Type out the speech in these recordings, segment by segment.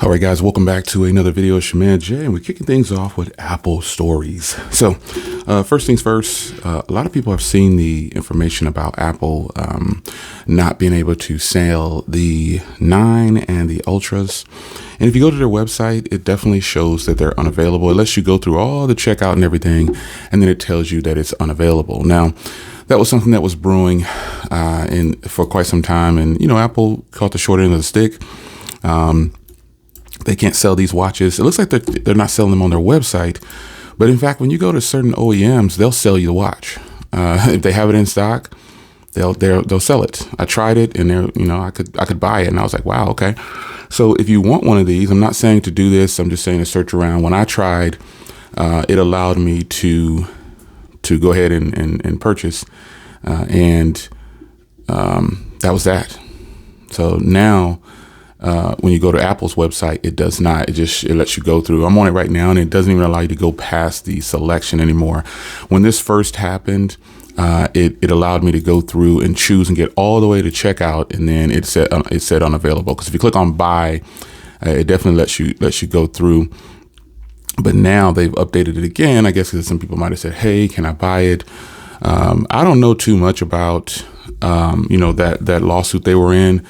All right, guys, welcome back to another video. It's your man Jay, and we're kicking things off with Apple stories. So first things first, a lot of people have seen the information about Apple not being able to sell the 9 and the Ultras. And if you go to their website, it definitely shows that they're unavailable. It lets you go through all the checkout and everything, and then it tells you that it's unavailable. Now, that was something that was brewing for quite some time. And, you know, Apple caught the short end of the stick. They can't sell these watches. It looks like they're not selling them on their website. But in fact, when you go to certain OEMs, they'll sell you the watch. If they have it in stock, they'll sell it. I tried it, and I could buy it, and I was like, wow, okay. So if you want one of these, I'm not saying to do this. I'm just saying to search around. When I tried, it allowed me to go ahead and purchase, and that was that. So now, when you go to Apple's website, it does not. It lets you go through. I'm on it right now, and it doesn't even allow you to go past the selection anymore. When this first happened, it allowed me to go through and choose and get all the way to checkout, and then it said unavailable. Because if you click on buy, it definitely lets you go through. But now they've updated it again. I guess because some people might have said, "Hey, can I buy it?" I don't know too much about that lawsuit they were in.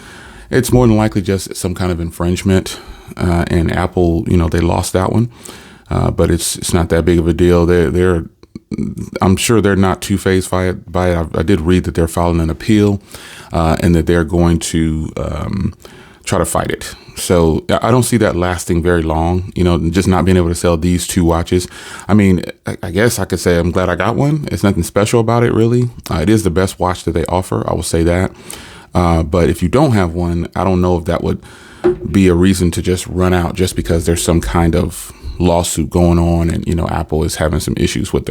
It's more than likely just some kind of infringement, and Apple, they lost that one, but it's not that big of a deal. I'm sure they're not too fazed by it. I did read that they're filing an appeal, and that they're going to try to fight it. So I don't see that lasting very long. Just not being able to sell these two watches. I mean, I guess I could say I'm glad I got one. It's nothing special about it, really. It is the best watch that they offer. I will say that. But if you don't have one, I don't know if that would be a reason to just run out just because there's some kind of lawsuit going on, and Apple is having some issues with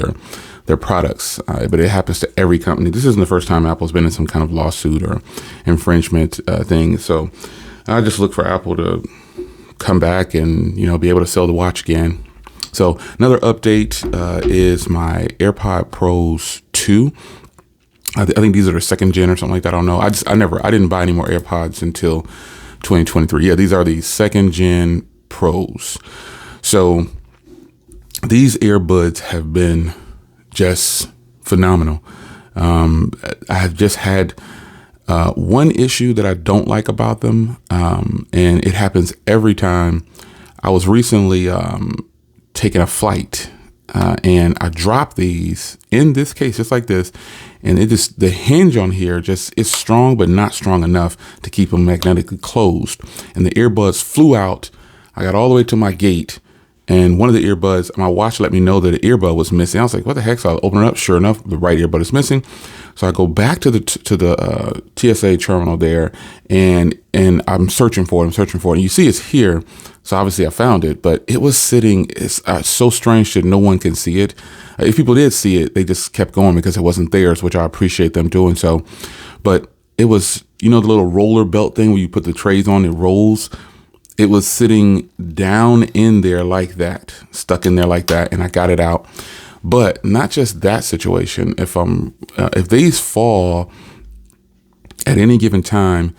their products. But it happens to every company. This isn't the first time Apple's been in some kind of lawsuit or infringement thing. So I just look for Apple to come back and be able to sell the watch again. So another update is my AirPods Pros 2. I think these are the second gen or something like that. I don't know. I didn't buy any more AirPods until 2023. Yeah, these are the second gen Pros. So these earbuds have been just phenomenal. I have just had one issue that I don't like about them, and it happens every time. I was recently taking a flight, and I dropped these in this case, just like this. And the hinge on here is strong, but not strong enough to keep them magnetically closed. And the earbuds flew out. I got all the way to my gate, and one of the earbuds, my watch let me know that the earbud was missing. I was like, what the heck? So I open it up. Sure enough, the right earbud is missing. So I go back to the TSA terminal there, and I'm searching for it. And you see it's here. So obviously I found it, but it was sitting. It's so strange that no one can see it. If people did see it, they just kept going because it wasn't theirs, which I appreciate them doing so. But it was, the little roller belt thing where you put the trays on, it rolls. It was sitting down in there like that, stuck in there like that, and I got it out. But not just that situation. If these fall at any given time,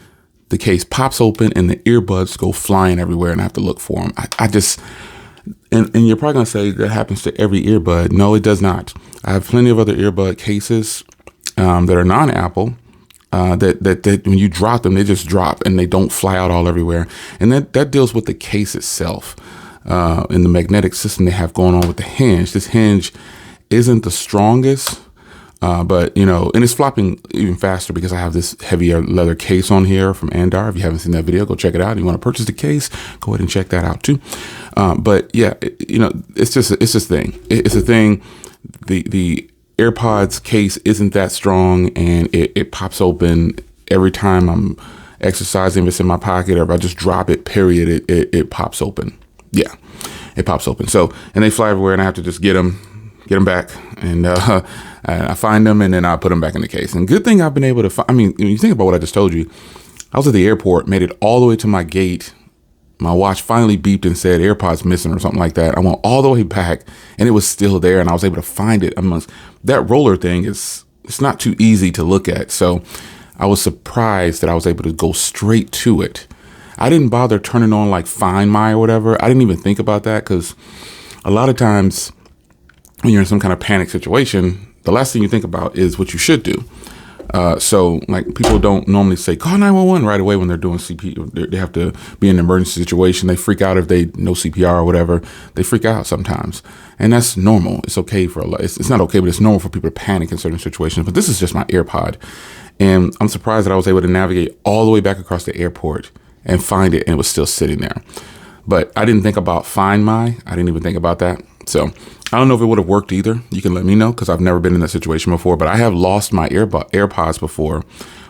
the case pops open and the earbuds go flying everywhere, and I have to look for them. And you're probably gonna say that happens to every earbud. No, it does not. I have plenty of other earbud cases that are non-Apple. That when you drop them, they just drop and they don't fly out all everywhere. And that deals with the case itself, and the magnetic system they have going on with the hinge. This hinge isn't the strongest, but and it's flopping even faster because I have this heavier leather case on here from Andar. If you haven't seen that video, go check it out. If you want to purchase the case, go ahead and check that out too. But yeah, it's just a thing. It's a thing. The AirPods case isn't that strong, and it pops open every time I'm exercising. If it's in my pocket, or if I just drop it, period, it pops open. Yeah, it pops open. So, and they fly everywhere, and I have to just get them back, and I find them, and then I put them back in the case. And good thing I've been able to find. I mean, when you think about what I just told you, I was at the airport, made it all the way to my gate. My watch finally beeped and said AirPods missing or something like that. I went all the way back, and it was still there, and I was able to find it amongst that roller thing. It's not too easy to look at. So I was surprised that I was able to go straight to it. I didn't bother turning on like Find My or whatever. I didn't even think about that, because a lot of times when you're in some kind of panic situation, the last thing you think about is what you should do. So like people don't normally say call 911 right away when they're doing CPR. They have to be in an emergency situation. They freak out if they know CPR or whatever. They freak out sometimes, and that's normal. It's okay for a lot. It's not okay, but it's normal for people to panic in certain situations. But this is just my AirPod, and I'm surprised that I was able to navigate all the way back across the airport and find it, and it was still sitting there. But I didn't think about Find My. I didn't even think about that. So I don't know if it would have worked either. You can let me know, because I've never been in that situation before. But I have lost my AirPods before.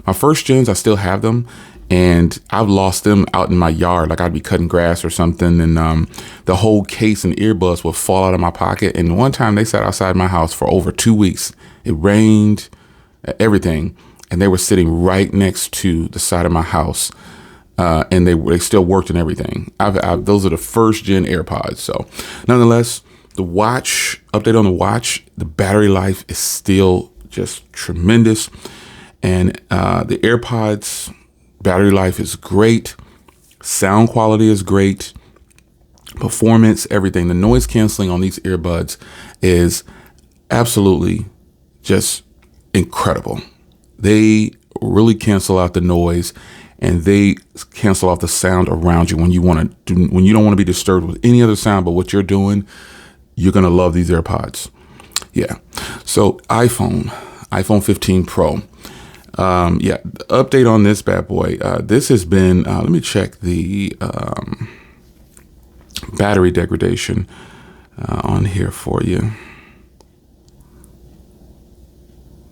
My first gens, I still have them, and I've lost them out in my yard. Like I'd be cutting grass or something, and the whole case and earbuds would fall out of my pocket. And one time they sat outside my house for over 2 weeks. It rained, everything, and they were sitting right next to the side of my house. And they still worked and everything. Those are the first gen AirPods. So nonetheless, the watch, update on the watch, the battery life is still just tremendous. And the AirPods battery life is great. Sound quality is great. Performance, everything. The noise canceling on these earbuds is absolutely just incredible. They really cancel out the noise, and they cancel out the sound around you when you when you don't want to be disturbed with any other sound but what you're doing. You're going to love these AirPods. Yeah. So iPhone 15 Pro. Yeah. Update on this bad boy. This has been, let me check the battery degradation on here for you.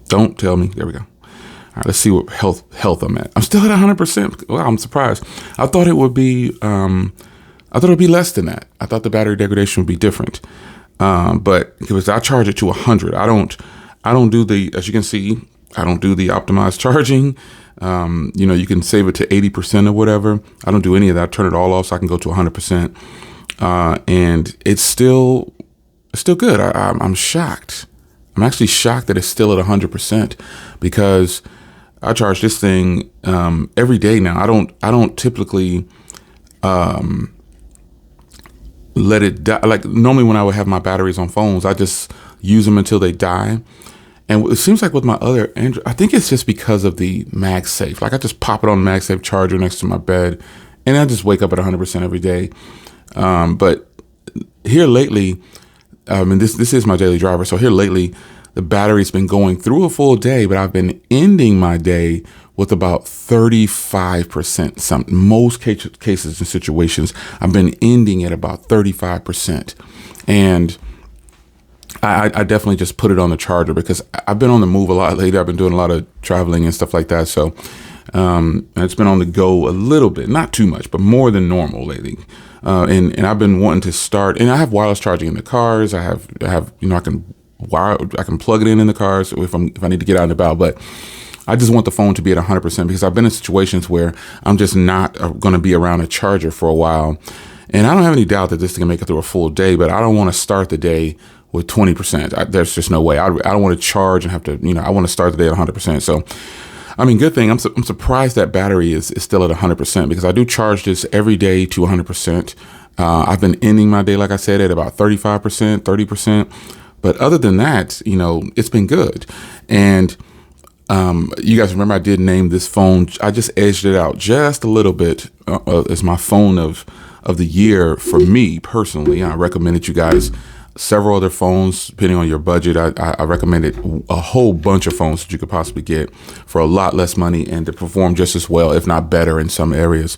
Don't tell me. There we go. All right, let's see what health I'm at. I'm still at 100%. Wow, I'm surprised. I thought it would be less than that. I thought the battery degradation would be different. But because I charge it to 100, I don't do the, as you can see, I don't do the optimized charging. You can save it to 80% or whatever. I don't do any of that. I turn it all off so I can go to 100%. And it's still good. I'm shocked. I'm actually shocked that it's still at 100%, because I charge this thing every day now. I don't typically let it die. Like normally when I would have my batteries on phones, I just use them until they die. And it seems like with my other Android, I think it's just because of the MagSafe. Like I just pop it on the MagSafe charger next to my bed, and I just wake up at 100% every day. But here lately, this is my daily driver. So here lately, the battery's been going through a full day, but I've been ending my day with about 35%. Most cases and situations, I've been ending at about 35%. And I definitely just put it on the charger, because I've been on the move a lot lately. I've been doing a lot of traveling and stuff like that. So it's been on the go a little bit, not too much, but more than normal lately. And I've been wanting to start, and I have wireless charging in the cars. I have I can plug it in the cars if I need to get out and about. But I just want the phone to be at 100%, because I've been in situations where I'm just not going to be around a charger for a while. And I don't have any doubt that this thing can make it through a full day, but I don't want to start the day with 20%. There's just no way. I don't want to charge and have to, I want to start the day at 100%. So, I mean, good thing. I'm surprised that battery is still at 100%, because I do charge this every day to 100%. I've been ending my day, like I said, at about 35%, 30%. But other than that, it's been good. And you guys remember I did name this phone. I just edged it out just a little bit as my phone of the year for me personally. I recommended you guys several other phones depending on your budget. I recommended a whole bunch of phones that you could possibly get for a lot less money and to perform just as well, if not better, in some areas.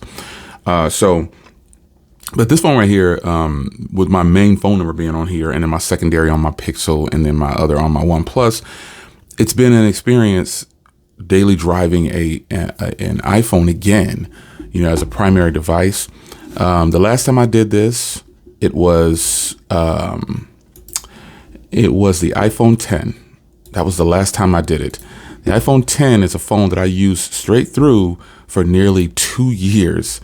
But this phone right here, with my main phone number being on here, and then my secondary on my Pixel, and then my other on my OnePlus, it's been an experience daily driving an iPhone again, as a primary device. The last time I did this, it was the iPhone 10. That was the last time I did it. The iPhone 10 is a phone that I used straight through for nearly 2 years.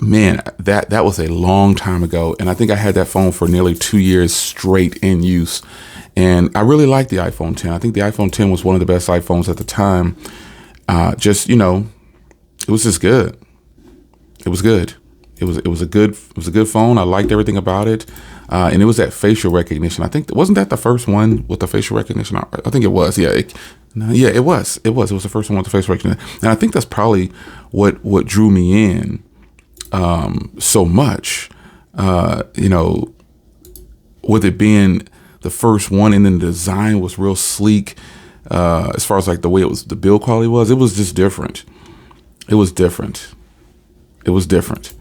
Man, that was a long time ago. And I think I had that phone for nearly 2 years straight in use. And I really liked the iPhone 10. I think the iPhone 10 was one of the best iPhones at the time. It was just good. It was good. It was a good phone. I liked everything about it, and it was that facial recognition. I think wasn't that the first one with the facial recognition? I think it was. Yeah, it was. It was the first one with the facial recognition, and I think that's probably what drew me in so much. With it being the first one, and then the design was real sleek. As far as like the way the build quality was, it was just different. It was different. It was different.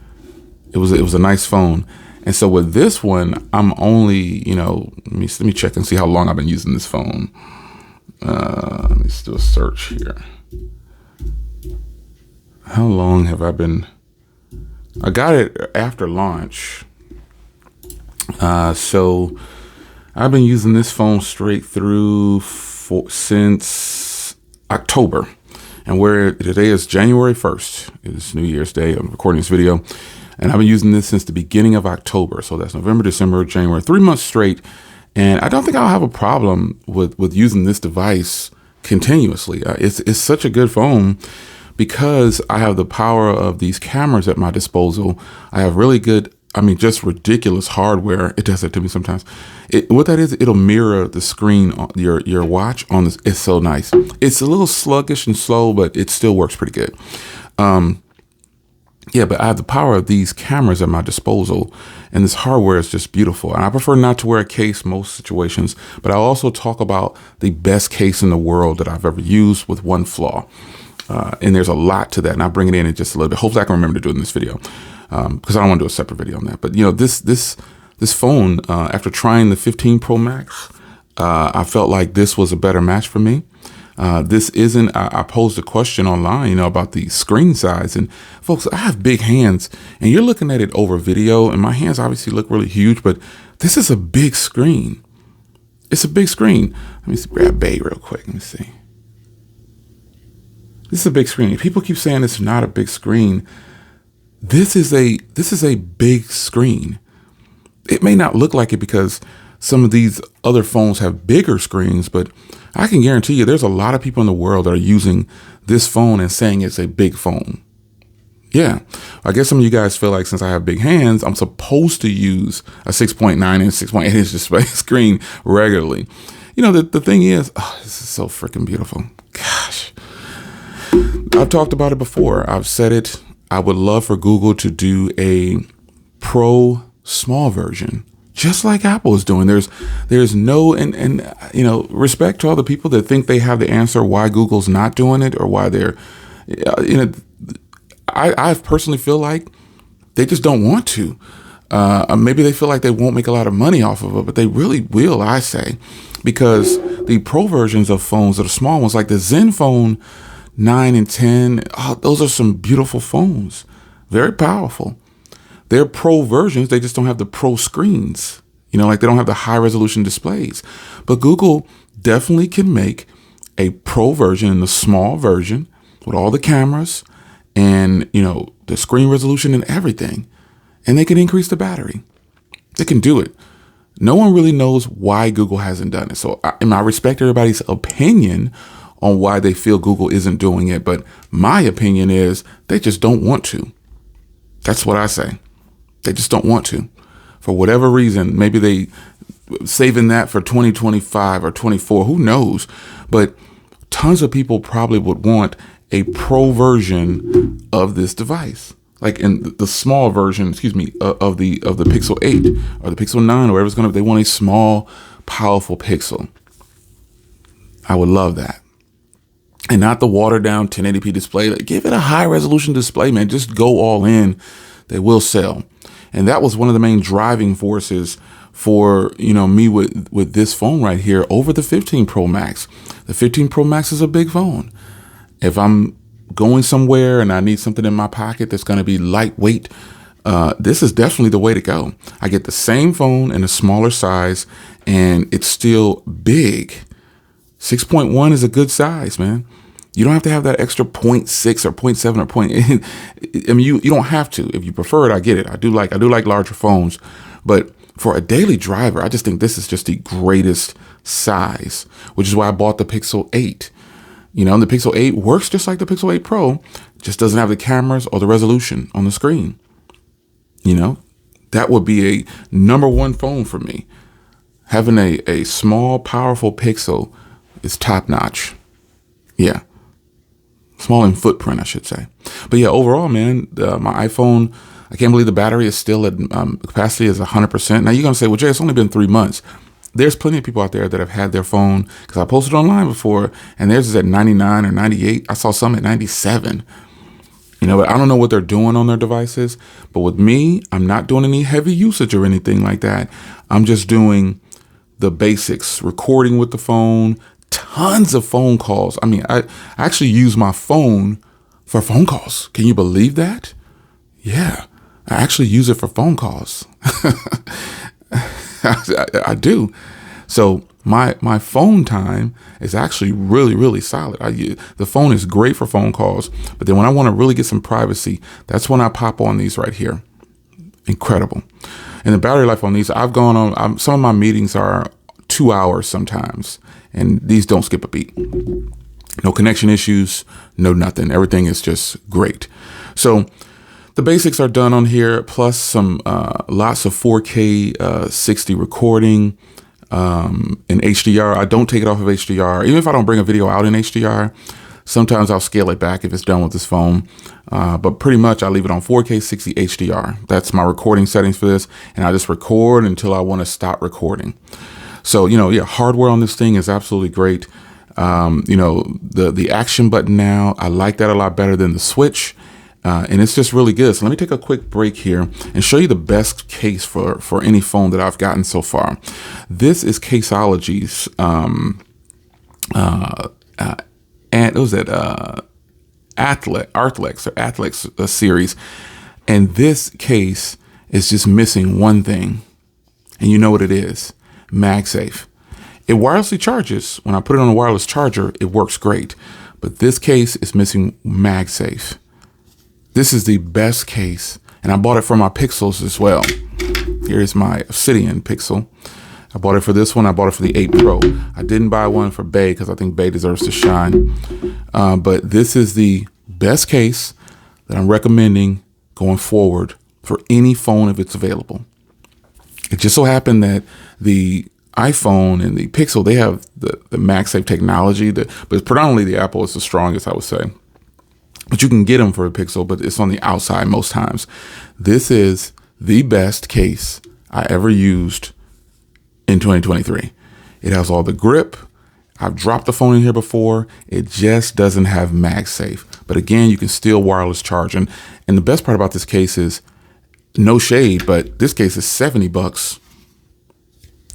It was a nice phone. And so with this one, I'm only, let me check and see how long I've been using this phone. Let me do a search here. How long have I been? I got it after launch. So I've been using this phone straight through since October. And today is January 1st. It's New Year's Day. I'm recording this video. And I've been using this since the beginning of October. So that's November, December, January, 3 months straight. And I don't think I'll have a problem with using this device continuously. It's such a good phone because I have the power of these cameras at my disposal. I have really good, just ridiculous hardware. It does that to me sometimes. What that is, it'll mirror the screen on your watch on this. It's so nice. It's a little sluggish and slow, but it still works pretty good. But I have the power of these cameras at my disposal, and this hardware is just beautiful. And I prefer not to wear a case most situations, but I'll also talk about the best case in the world that I've ever used with one flaw. And there's a lot to that, and I'll bring it in just a little bit. Hopefully I can remember to do it in this video, because I don't want to do a separate video on that. But this phone, after trying the 15 Pro Max, I felt like this was a better match for me. This isn't, I posed a question online, about the screen size, and folks, I have big hands, and you're looking at it over video, and my hands obviously look really huge, but this is a big screen. It's a big screen. Let me grab Bay real quick. Let me see. This is a big screen. People keep saying it's not a big screen. This is a big screen. It may not look like it because some of these other phones have bigger screens, but I can guarantee you there's a lot of people in the world that are using this phone and saying it's a big phone. Yeah, I guess some of you guys feel like since I have big hands, I'm supposed to use a 6.9 and 6.8 inch display screen regularly. The thing is, this is so freaking beautiful. Gosh, I've talked about it before. I've said it. I would love for Google to do a Pro small version, just like Apple is doing. There's no, and respect to all the people that think they have the answer why Google's not doing it or why they're, I personally feel like they just don't want to. Maybe they feel like they won't make a lot of money off of it, but they really will, I say, because the Pro versions of phones that are small ones, like the Zenfone 9 and 10, those are some beautiful phones, very powerful. They're Pro versions. They just don't have the Pro screens. Like they don't have the high resolution displays. But Google definitely can make a Pro version and the small version with all the cameras and, the screen resolution and everything. And they can increase the battery. They can do it. No one really knows why Google hasn't done it. So I respect everybody's opinion on why they feel Google isn't doing it. But my opinion is they just don't want to. That's what I say. They just don't want to. For whatever reason, maybe they saving that for 2025 or 24, who knows? But tons of people probably would want a Pro version of this device. Like in the small version, of the Pixel 8 or the Pixel 9 or whatever it's going to be. They want a small, powerful Pixel. I would love that. And not the watered down 1080p display. Like, give it a high resolution display, man. Just go all in. They will sell. And that was one of the main driving forces for, me with this phone right here over the 15 Pro Max. The 15 Pro Max is a big phone. If I'm going somewhere and I need something in my pocket that's going to be lightweight, this is definitely the way to go. I get the same phone in a smaller size and it's still big. 6.1 is a good size, man. You don't have to have that extra 0.6 or 0.7 or 0.8. You don't have to. If you prefer it, I get it. I do like larger phones, but for a daily driver, I just think this is just the greatest size, which is why I bought the Pixel 8. The Pixel 8 works just like the Pixel 8 Pro, just doesn't have the cameras or the resolution on the screen. You know, that would be a number one phone for me. Having a small, powerful Pixel is top notch. Yeah. Small in footprint, I should say. But yeah, overall, man, my iPhone, I can't believe the battery is still at capacity is 100%. Now you're going to say, well, Jay, it's only been 3 months. There's plenty of people out there that have had their phone, because I posted online before, and theirs is at 99 or 98. I saw some at 97. You know, but I don't know what they're doing on their devices. But with me, I'm not doing any heavy usage or anything like that. I'm just doing the basics, recording with the phone, tons of phone calls. I mean, I actually use my phone for phone calls. Can you believe that? Yeah, I actually use it for phone calls. I do. So my phone time is actually really, really solid. The phone is great for phone calls, but then when I want to really get some privacy, that's when I pop on these right here. Incredible. And the battery life on these, I've gone on, some of my meetings are 2 hours sometimes, and these don't skip a beat. No connection issues, no nothing. Everything is just great. So the basics are done on here, plus some lots of 4K 60 recording in HDR. I don't take it off of HDR. Even if I don't bring a video out in HDR, sometimes I'll scale it back if it's done with this phone. But pretty much I leave it on 4K 60 HDR. That's my recording settings for this. And I just record until I want to stop recording. So, you know, yeah, hardware on this thing is absolutely great. You know, the action button now, I like that a lot better than the switch. And it's just really good. So let me take a quick break here and show you the best case for any phone that I've gotten so far. This is Caseology's, and it was at Artlex series. And this case is just missing one thing. And you know what it is? MagSafe. It wirelessly charges. When I put it on a wireless charger, it works great. But this case is missing MagSafe. This is the best case, and I bought it for my Pixels as well. Here's my Obsidian Pixel. I bought it for this one. I bought it for the 8 Pro. I didn't buy one for Bay because I think Bay deserves to shine. But this is the best case that I'm recommending going forward for any phone if it's available. It just so happened that the iPhone and the Pixel, they have the MagSafe technology, but predominantly the Apple is the strongest, I would say. But you can get them for a Pixel, but it's on the outside most times. This is the best case I ever used in 2023. It has all the grip. I've dropped the phone in here before. It just doesn't have MagSafe. But again, you can still wireless charge. And the best part about this case is, no shade, but this case is $70.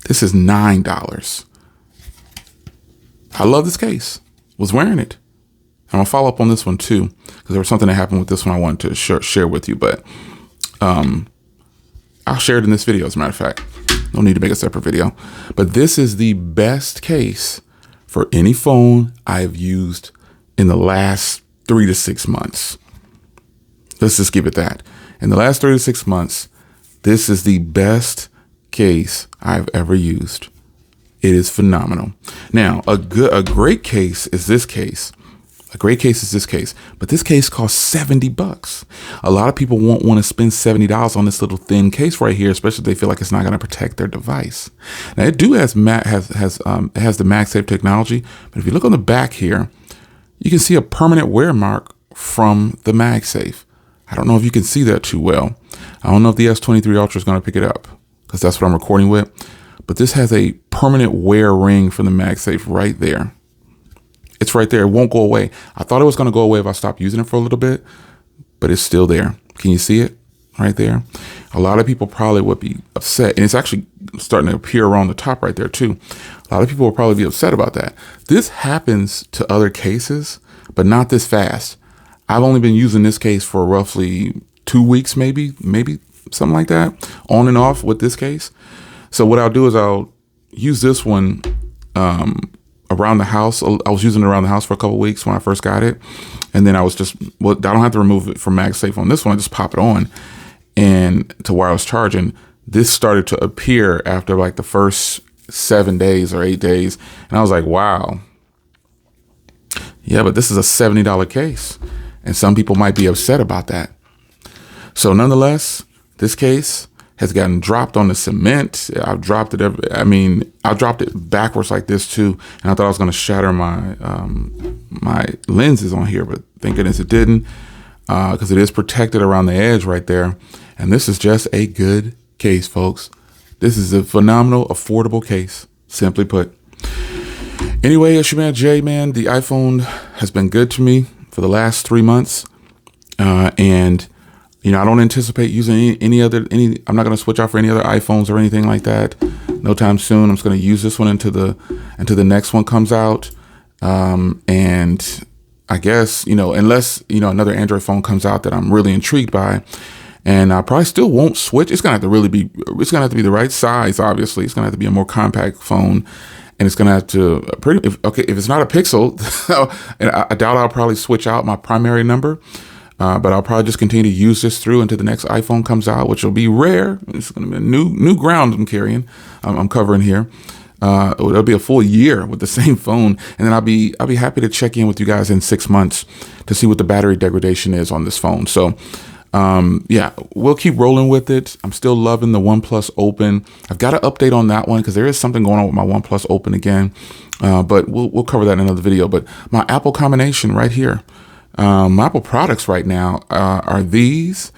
This is $9. I love this case. Was wearing it. I'm gonna follow up on this one too, because there was something that happened with this one I wanted to share with you, but I'll share it in this video, as a matter of fact. No need to make a separate video. But this is the best case for any phone I've used in the last 3 to 6 months. Let's just give it that. In the last 3 to 6 months, this is the best case I've ever used. It is phenomenal. Now, a great case is this case. A great case is this case, but this case costs $70. A lot of people won't want to spend $70 on this little thin case right here, especially if they feel like it's not going to protect their device. Now it has the MagSafe technology, but if you look on the back here, you can see a permanent wear mark from the MagSafe. I don't know if you can see that too well. I don't know if the S23 Ultra is going to pick it up, because that's what I'm recording with. But this has a permanent wear ring from the MagSafe right there. It's right there. It won't go away. I thought it was going to go away if I stopped using it for a little bit, but it's still there. Can you see it right there? A lot of people probably would be upset, and it's actually starting to appear around the top right there too. A lot of people will probably be upset about that. This happens to other cases, but not this fast. I've only been using this case for roughly 2 weeks, maybe something like that, on and off with this case. So what I'll do is I'll use this one around the house. I was using it around the house for a couple of weeks when I first got it. And then I don't have to remove it from MagSafe on this one. I just pop it on and to wireless charge. And this started to appear after like the first 7 days or 8 days. And I was like, wow. Yeah, but this is a $70 case. And some people might be upset about that. So nonetheless, this case has gotten dropped on the cement. I've dropped it. I dropped it backwards like this too. And I thought I was going to shatter my my lenses on here, but thank goodness it didn't, because it is protected around the edge right there. And this is just a good case, folks. This is a phenomenal, affordable case, simply put. Anyway, it's your man Jay, man. The iPhone has been good to me for the last 3 months. And I don't anticipate using any other. I'm not going to switch out for any other iPhones or anything like that. No time soon. I'm just going to use this one until the next one comes out. And I guess, unless, another Android phone comes out that I'm really intrigued by, and I probably still won't switch. It's going to have to be the right size. Obviously, it's going to have to be a more compact phone. And it's going to have to if it's not a Pixel, and I doubt I'll probably switch out my primary number. But I'll probably just continue to use this through until the next iPhone comes out, which will be rare. It's going to be new ground I'm covering here. It'll be a full year with the same phone, and then I'll be happy to check in with you guys in 6 months to see what the battery degradation is on this phone. So, we'll keep rolling with it. I'm still loving the OnePlus Open. I've got to update on that one because there is something going on with my OnePlus Open again. But we'll cover that in another video. But my Apple combination right here. My Apple products right now are these,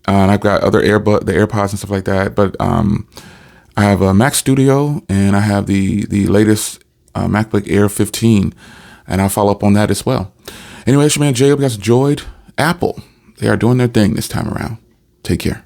and I've got other the AirPods and stuff like that. But I have a Mac Studio, and I have the latest MacBook Air 15, and I'll follow up on that as well. Anyway, it's your man Jay. Hope you guys enjoyed. Apple, they are doing their thing this time around. Take care.